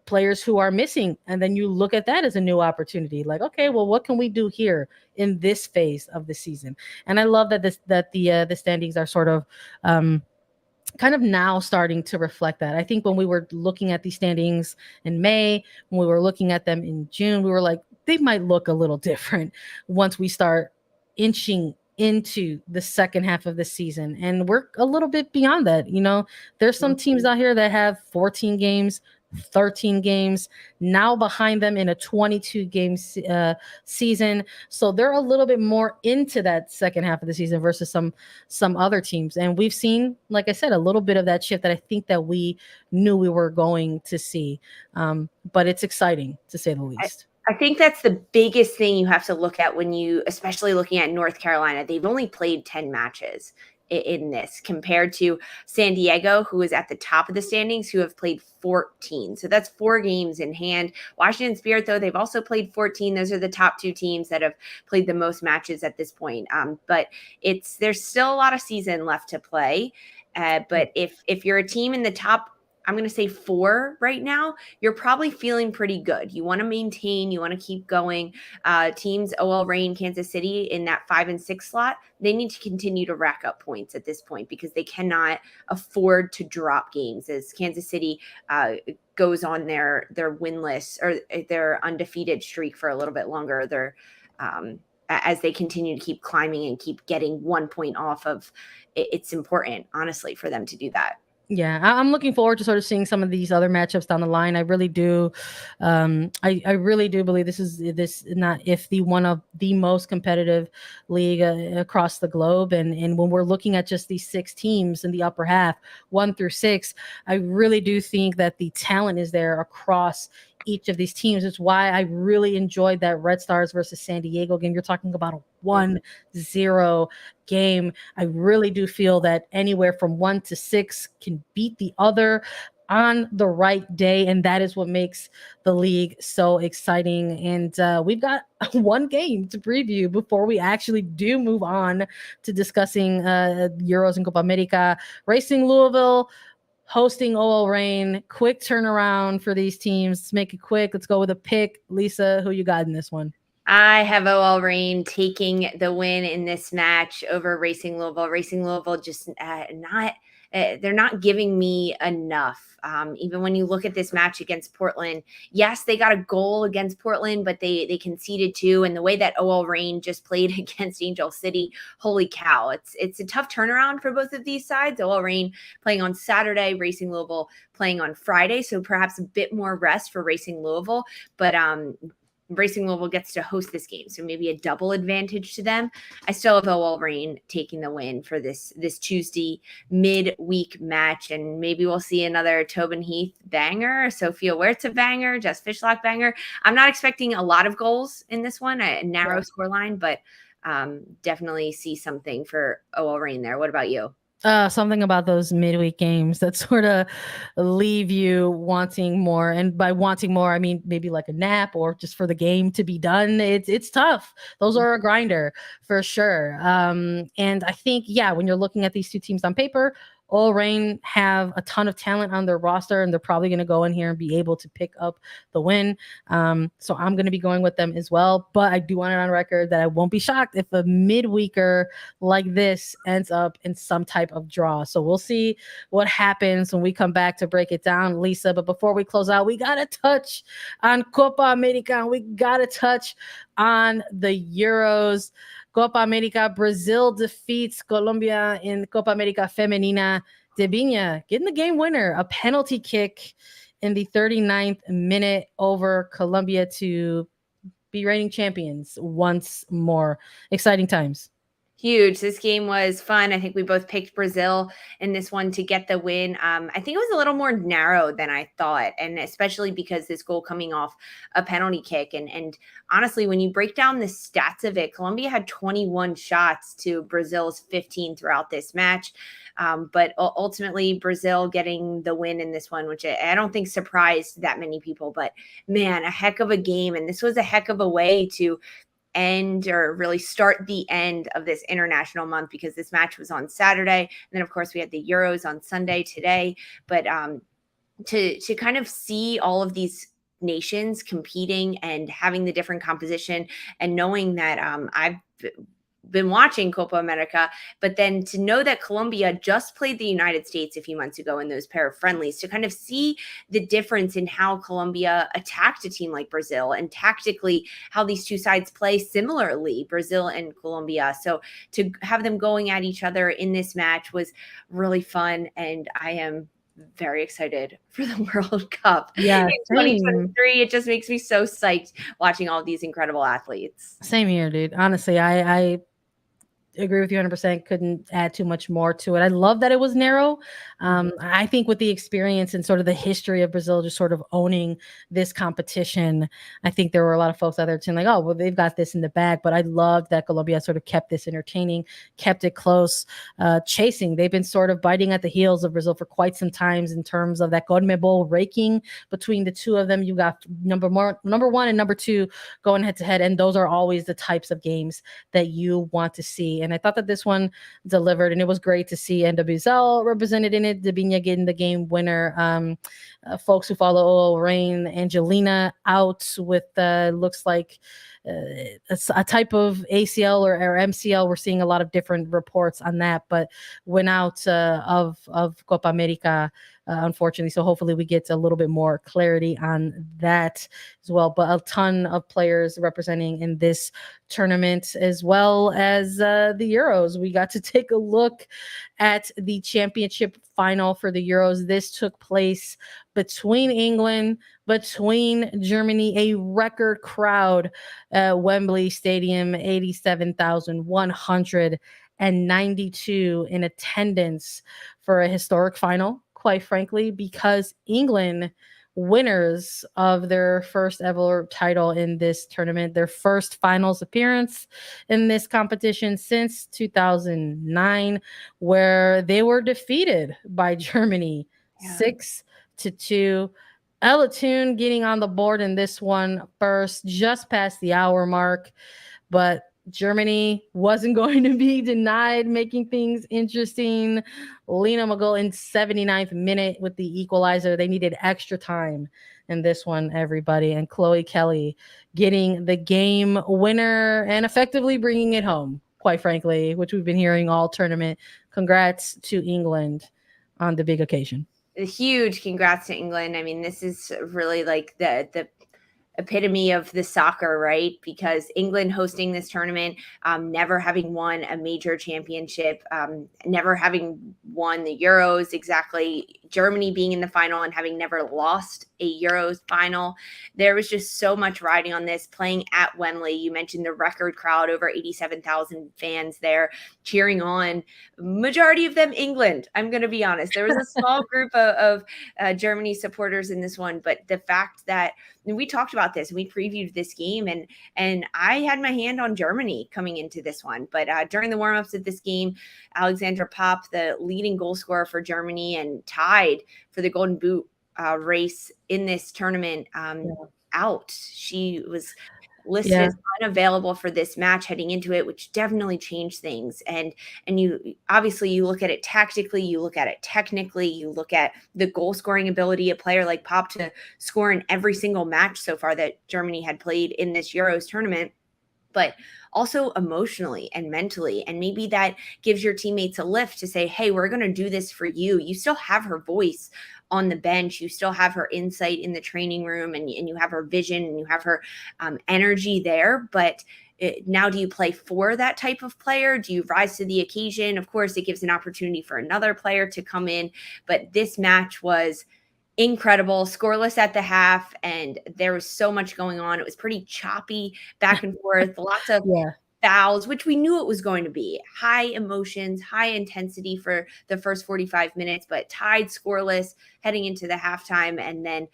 players who are missing, and then you look at that as a new opportunity, like, okay, well, what can we do here in this phase of the season? And I love that the standings are sort of kind of now starting to reflect that. I think when we were looking at these standings in May, when we were looking at them in June, we were like, they might look a little different once we start inching into the second half of the season. And we're a little bit beyond that. There's some teams out here that have 14 games, 13 games now behind them in a 22-game season. So they're a little bit more into that second half of the season versus some other teams. And we've seen, like I said, a little bit of that shift that I think that we knew we were going to see. But it's exciting, to say the least. I think that's the biggest thing you have to look at when you, especially looking at North Carolina. They've only played 10 matches in this compared to San Diego, who is at the top of the standings, who have played 14. So that's 4 games in hand. Washington Spirit, though, they've also played 14. Those are the top 2 teams that have played the most matches at this point. But there's still a lot of season left to play. But if you're a team in the top, I'm going to say 4 right now, you're probably feeling pretty good. You want to maintain, you want to keep going. Teams, OL Reign, Kansas City in that 5 and 6 slot, they need to continue to rack up points at this point because they cannot afford to drop games as Kansas City goes on their winless or their undefeated streak for a little bit longer. They're as they continue to keep climbing and keep getting 1 point off of it's important, honestly, for them to do that. Yeah, I'm looking forward to sort of seeing some of these other matchups down the line. I really do. I really do believe this is not if the one of the most competitive league across the globe. And when we're looking at just these 6 teams in the upper half, 1 through 6, I really do think that the talent is there across each of these teams. It's why I really enjoyed that Red Stars versus San Diego game. You're talking about a 1-0 game. I really do feel that anywhere from 1 to 6 can beat the other on the right day, and that is what makes the league so exciting. And we've got 1 game to preview before we actually do move on to discussing Euros and Copa America. Racing Louisville hosting OL Reign. Quick turnaround for these teams. Let's make it quick. Let's go with a pick. Lisa, who you got in this one? I have OL Reign taking the win in this match over Racing Louisville. Racing Louisville just they're not giving me enough. Even when you look at this match against Portland, yes, they got a goal against Portland, but they conceded 2. And the way that OL Reign just played against Angel City, holy cow. It's a tough turnaround for both of these sides. OL Reign playing on Saturday, Racing Louisville playing on Friday. So perhaps a bit more rest for Racing Louisville. But Racing Louisville gets to host this game, so maybe a double advantage to them. I still have OL Reign taking the win for this Tuesday midweek match, and maybe we'll see another Tobin Heath banger, Sophia Huerta banger, Jess Fishlock banger. I'm not expecting a lot of goals in this one, a narrow scoreline, but definitely see something for OL Reign there. What about you? Something about those midweek games that sort of leave you wanting more. And by wanting more, I mean maybe like a nap or just for the game to be done. It's tough. Those are a grinder for sure. And I think, when you're looking at these 2 teams on paper, All Reign have a ton of talent on their roster, and they're probably going to go in here and be able to pick up the win. So I'm going to be going with them as well. But I do want it on record that I won't be shocked if a midweeker like this ends up in some type of draw. So we'll see what happens when we come back to break it down, Lisa. But before we close out, we got to touch on Copa America. We got to touch on the Euros. Copa America, Brazil defeats Colombia in Copa America Femenina. Debinha getting the game winner, a penalty kick in the 39th minute over Colombia to be reigning champions once more. Exciting times. Huge. This game was fun. I think we both picked Brazil in this one to get the win. I think it was a little more narrow than I thought, and especially because this goal coming off a penalty kick. And honestly, when you break down the stats of it, Colombia had 21 shots to Brazil's 15 throughout this match. But ultimately, Brazil getting the win in this one, which I don't think surprised that many people. But man, a heck of a game. And this was a heck of a way to end or really start the end of this international month, because this match was on Saturday. And then, of course, we had the Euros on Sunday today. But to kind of see all of these nations competing and having the different composition, and knowing that I've been watching Copa America, but then to know that Colombia just played the United States a few months ago in those pair of friendlies, to kind of see the difference in how Colombia attacked a team like Brazil, and tactically how these two sides play similarly, Brazil and Colombia. So to have them going at each other in this match was really fun, and I am very excited for the World Cup in 2023. It just makes me so psyched watching all these incredible athletes. Same here, dude. Honestly, I agree with you 100%. Couldn't add too much more to it. I love that it was narrow. I think with the experience and sort of the history of Brazil just sort of owning this competition, I think there were a lot of folks out there saying like, oh, well, they've got this in the bag. But I loved that Colombia sort of kept this entertaining, kept it close, chasing. They've been sort of biting at the heels of Brazil for quite some times in terms of that CONMEBOL raking between the two of them. You got number one and number two going head to head, and those are always the types of games that you want to see. And I thought that this one delivered, and it was great to see NWSL represented in it. Debinha getting the game winner. Folks who follow Rain, Angelina out with looks like a type of ACL or MCL. We're seeing a lot of different reports on that, but went out of Copa America, unfortunately. So hopefully we get a little bit more clarity on that as well. But a ton of players representing in this tournament, as well as the Euros. We got to take a look at the championship final for the Euros. This took place between England, between Germany, a record crowd at Wembley Stadium, 87,192 in attendance for a historic final, quite frankly, because England, winners of their first ever title in this tournament, their first finals appearance in this competition since 2009, where they were defeated by Germany 6-2. Ella Toon getting on the board in this one first, just past the hour mark, but Germany wasn't going to be denied, making things interesting. Lena Magul in 79th minute with the equalizer. They needed extra time in this one, everybody. And Chloe Kelly getting the game winner and effectively bringing it home, quite frankly, which we've been hearing all tournament. Congrats to England on the big occasion. A huge congrats to England. I mean, this is really like the epitome of the soccer, right? Because England hosting this tournament, never having won a major championship, never having won the Euros, exactly. Germany being in the final and having never lost a Euros final. There was just so much riding on this, playing at Wembley. You mentioned the record crowd, over 87,000 fans there cheering on, majority of them England. I'm going to be honest. There was a small group of Germany supporters in this one, but the fact that, and we talked about this, and we previewed this game, and I had my hand on Germany coming into this one. But during the warm-ups of this game, Alexandra Popp, the leading goal scorer for Germany and tied for the Golden Boot race in this tournament, out. She was listed as unavailable for this match heading into it, which definitely changed things. And you obviously you look at it tactically, you look at it technically, you look at the goal scoring ability of a player like Pop to score in every single match so far that Germany had played in this Euros tournament, but also emotionally and mentally. And maybe that gives your teammates a lift to say, hey, we're going to do this for you. You still have her voice on the bench. You still have her insight in the training room, and you have her vision, and you have her energy there. But now, do you play for that type of player? Do you rise to the occasion? Of course, it gives an opportunity for another player to come in. But this match was incredible, scoreless at the half, and there was so much going on. It was pretty choppy back and forth, lots of fouls, which we knew it was going to be. High emotions, high intensity for the first 45 minutes, but tied scoreless heading into the halftime, and then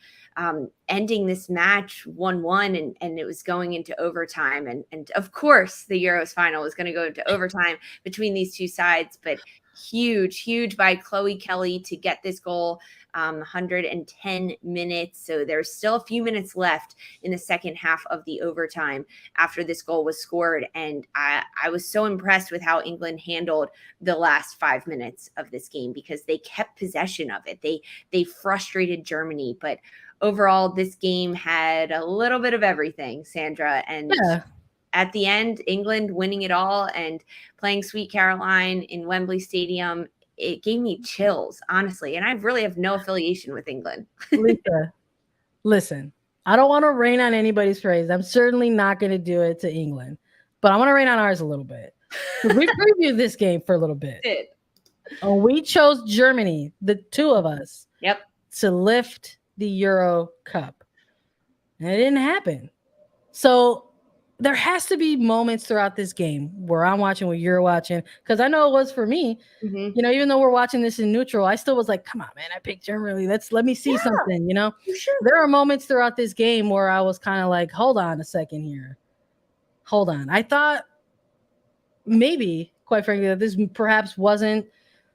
ending this match 1-1, and it was going into overtime. And of course, the Euros final was going to go into overtime between these two sides, but huge by Chloe Kelly to get this goal. 110 minutes. So there's still a few minutes left in the second half of the overtime after this goal was scored. And I was so impressed with how England handled the last 5 minutes of this game, because they kept possession of it. They frustrated Germany, but overall this game had a little bit of everything, Sandra. And at the end, England winning it all and playing Sweet Caroline in Wembley Stadium, it gave me chills, honestly. And I really have no affiliation with England. Lisa, listen, I don't want to rain on anybody's parade. I'm certainly not going to do it to England, but I want to rain on ours a little bit. We previewed this game for a little bit. We chose Germany, the two of us, to lift the Euro Cup. And it didn't happen. So there has to be moments throughout this game where I'm watching, where you're watching, because I know it was for me. You know, even though we're watching this in neutral, I still was like, come on, man, I picked Germany. Let me see something, you know? There are moments throughout this game where I was kind of like, hold on a second here. Hold on. I thought maybe, quite frankly, that this perhaps wasn't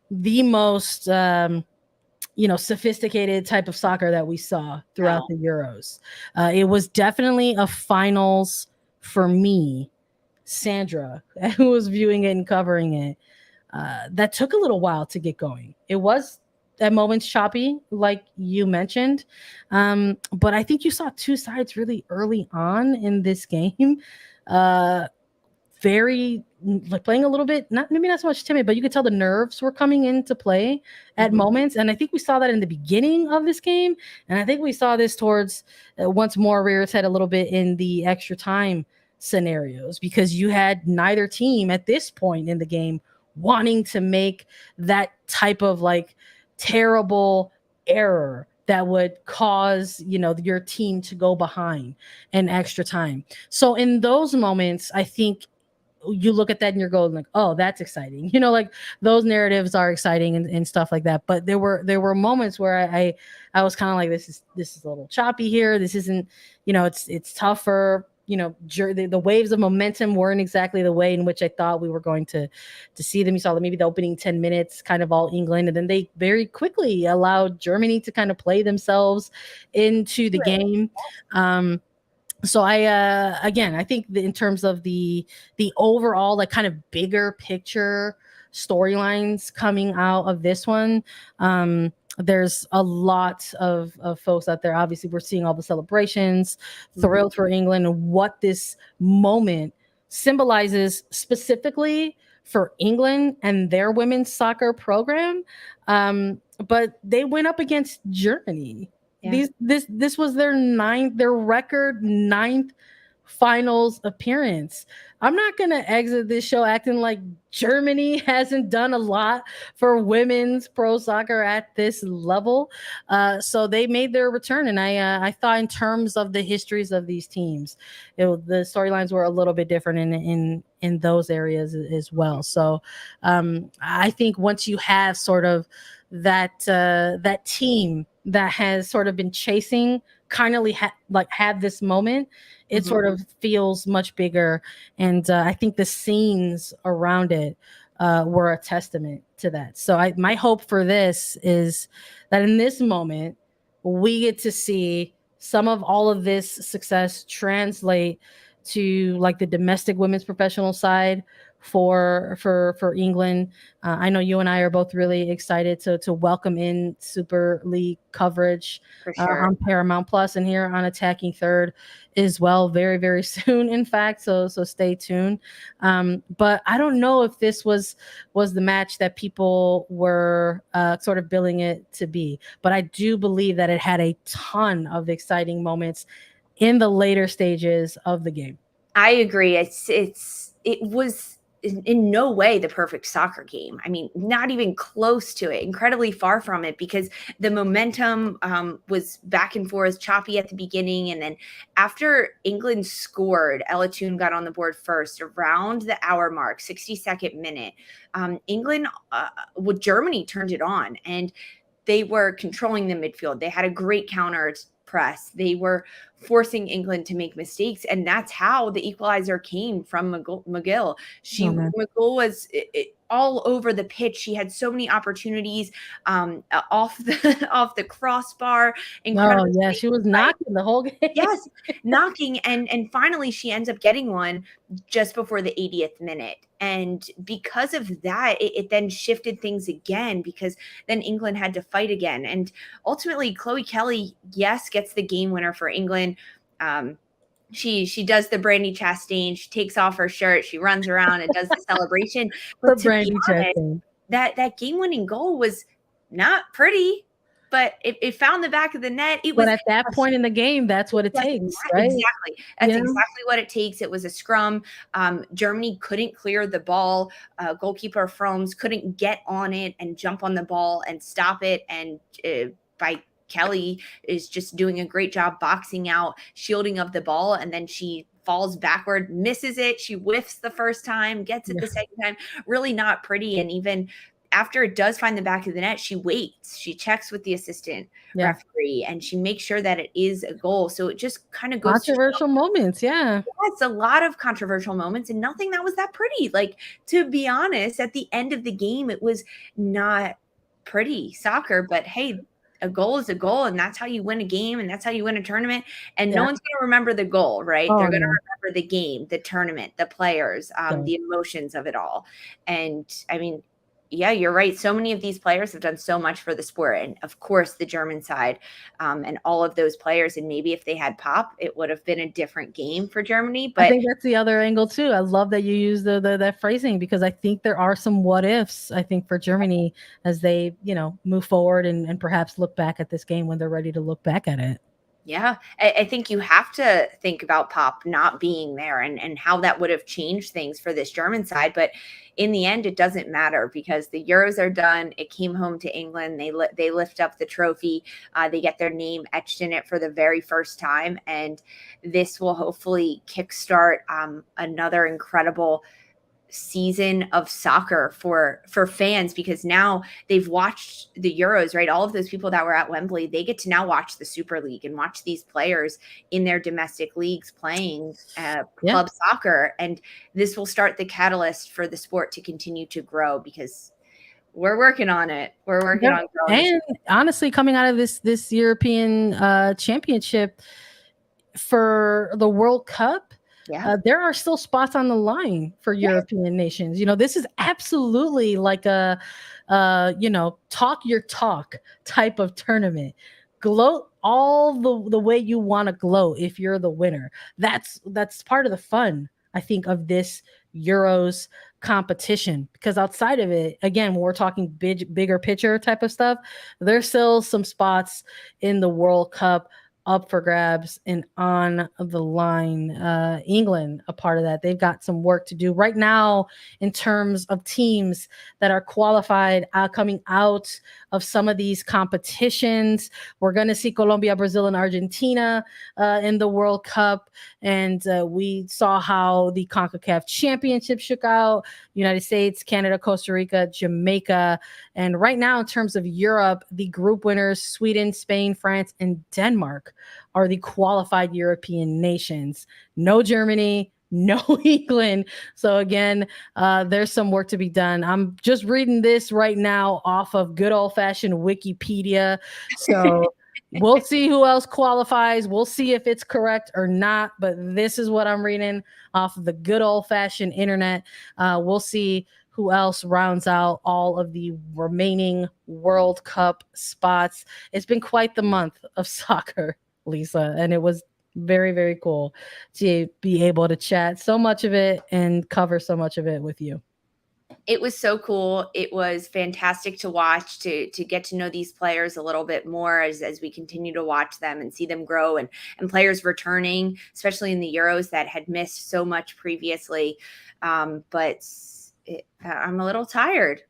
the most, sophisticated type of soccer that we saw throughout the Euros. It was definitely a finals for me, Sandra, who was viewing it and covering it, that took a little while to get going. It was at moments choppy, like you mentioned, but I think you saw two sides really early on in this game, very like playing a little bit, maybe not so much timid, but you could tell the nerves were coming into play at moments. And I think we saw that in the beginning of this game. And I think we saw this towards once more rear its head a little bit in the extra time scenarios, because you had neither team at this point in the game wanting to make that type of like terrible error that would cause, your team to go behind in extra time. So in those moments, I think you look at that and you're going like, oh, that's exciting. Like those narratives are exciting and stuff like that. But there were moments where I was kind of like, this is a little choppy here. This isn't, it's tougher. The waves of momentum weren't exactly the way in which I thought we were going to see them. You saw maybe the opening 10 minutes kind of all England, and then they very quickly allowed Germany to kind of play themselves into the game. So I think in terms of the overall like kind of bigger picture storylines coming out of this one, there's a lot of folks out there. Obviously, we're seeing all the celebrations, thrilled for England, and what this moment symbolizes specifically for England and their women's soccer program. But they went up against Germany. This was their record ninth finals appearance. I'm not going to exit this show acting like Germany hasn't done a lot for women's pro soccer at this level. So they made their return. And I thought in terms of the histories of these teams, the storylines were a little bit different in those areas as well. So I think once you have sort of that team that has sort of been chasing, kindly had this moment, it sort of feels much bigger. And I think the scenes around it were a testament to that. So my hope for this is that in this moment, we get to see some of all of this success translate to like the domestic women's professional side for England. I know you and I are both really excited to welcome in Super League coverage For sure. on Paramount Plus and here on Attacking Third as well, very, very soon, in fact. So stay tuned. But I don't know if this was the match that people were sort of billing it to be. But I do believe that it had a ton of exciting moments in the later stages of the game. I agree. It was in no way the perfect soccer game. I mean, not even close to it, incredibly far from it, because the momentum was back and forth, choppy at the beginning. And then after England scored, Ella Toone got on the board first around the hour mark, 62nd minute. England, with Germany, turned it on, and they were controlling the midfield. They had a great counter press. They were forcing England to make mistakes, and that's how the equalizer came from McGill. McGill was all over the pitch. She had so many opportunities off the crossbar. Oh yeah, she was knocking the whole game. Yes, knocking, and finally she ends up getting one just before the 80th minute. And because of that, it then shifted things again, because then England had to fight again. And ultimately, Chloe Kelly, yes, gets the game winner for England. She does the Brandy Chastain. She takes off her shirt. She runs around and does the celebration. But to be honest, that game-winning goal was not pretty, but it found the back of the net. But at that point in the game, that's what it takes, right? Exactly. That's exactly what it takes. It was a scrum. Germany couldn't clear the ball. Goalkeeper Froms couldn't get on it and jump on the ball and stop it. And by Kelly is just doing a great job boxing out, shielding of the ball, and then she falls backward, misses it. She whiffs the first time, gets it the second time. Really not pretty. And even after it does find the back of the net, she waits. She checks with the assistant referee, and she makes sure that it is a goal. So it just kind of goes controversial moments. Yeah, it's a lot of controversial moments, and nothing that was that pretty. Like, to be honest, at the end of the game, it was not pretty soccer. But hey, a goal is a goal, and that's how you win a game, and that's how you win a tournament. And no one's going to remember the goal, right? They're going to remember the game, the tournament, the players, the emotions of it all. And I mean, yeah, you're right. So many of these players have done so much for the sport. And of course, the German side and all of those players. And maybe if they had Pop, it would have been a different game for Germany. But I think that's the other angle too. I love that you use that phrasing, because I think there are some what ifs, I think, for Germany as they, move forward and perhaps look back at this game when they're ready to look back at it. Yeah, I think you have to think about Pop not being there and how that would have changed things for this German side. But in the end, it doesn't matter, because the Euros are done. It came home to England. They lift up the trophy. They get their name etched in it for the very first time. And this will hopefully kickstart another incredible season of soccer for fans, because now they've watched the Euros, right? All of those people that were at Wembley, they get to now watch the Super League and watch these players in their domestic leagues playing club soccer. And this will start the catalyst for the sport to continue to grow, because we're working on it. We're working on growing. And honestly, coming out of this European championship for the World Cup, there are still spots on the line for European nations. This is absolutely like a, talk your talk type of tournament. Gloat all the way you want to gloat if you're the winner. That's part of the fun, I think, of this Euros competition, because outside of it, again, when we're talking bigger picture type of stuff, there's still some spots in the World Cup up for grabs and on the line. England, a part of that. They've got some work to do right now in terms of teams that are qualified coming out of some of these competitions. We're going to see Colombia, Brazil, and Argentina in the World Cup. And we saw how the CONCACAF Championship shook out. United States, Canada, Costa Rica, Jamaica. And right now, in terms of Europe, the group winners, Sweden, Spain, France, and Denmark, are the qualified European nations. No Germany, no England. So again, there's some work to be done. I'm just reading this right now off of good old-fashioned Wikipedia. So We'll see who else qualifies. We'll see if it's correct or not. But this is what I'm reading off of the good old-fashioned internet. We'll see who else rounds out all of the remaining World Cup spots. It's been quite the month of soccer, Lisa, and it was very, very cool to be able to chat so much of it and cover so much of it with you. It was so cool. It was fantastic to watch, to get to know these players a little bit more as we continue to watch them and see them grow, and players returning, especially in the Euros that had missed so much previously. But I'm a little tired.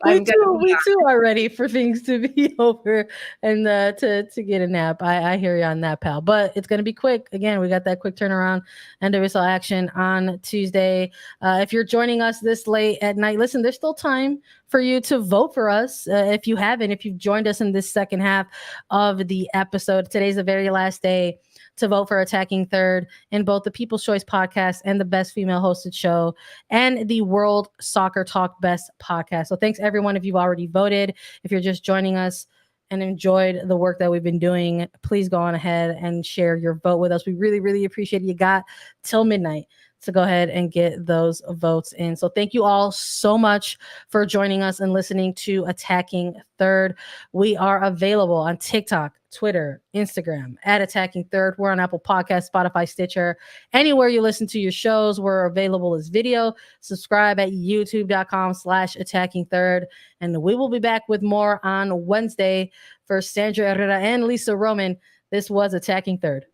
We too are ready for things to be over and to get a nap. I hear you on that, pal. But it's going to be quick. Again, we got that quick turnaround. NWSL action on Tuesday. If you're joining us this late at night, listen, there's still time for you to vote for us. If you haven't, if you've joined us in this second half of the episode, today's the very last day to vote for Attacking Third in both the People's Choice podcast and the Best Female Hosted Show and the World Soccer Talk Best podcast. So thanks everyone if you've already voted. If you're just joining us and enjoyed the work that we've been doing, please go on ahead and share your vote with us. We really, really appreciate it. You got till midnight to go ahead and get those votes in. So thank you all so much for joining us and listening to Attacking Third. We are available on TikTok, Twitter, Instagram at Attacking Third. We're on Apple Podcasts, Spotify, Stitcher, anywhere you listen to your shows. We're available as video. Subscribe at youtube.com/Attacking Third. And we will be back with more on Wednesday. For Sandra Herrera and Lisa Roman, this was Attacking Third.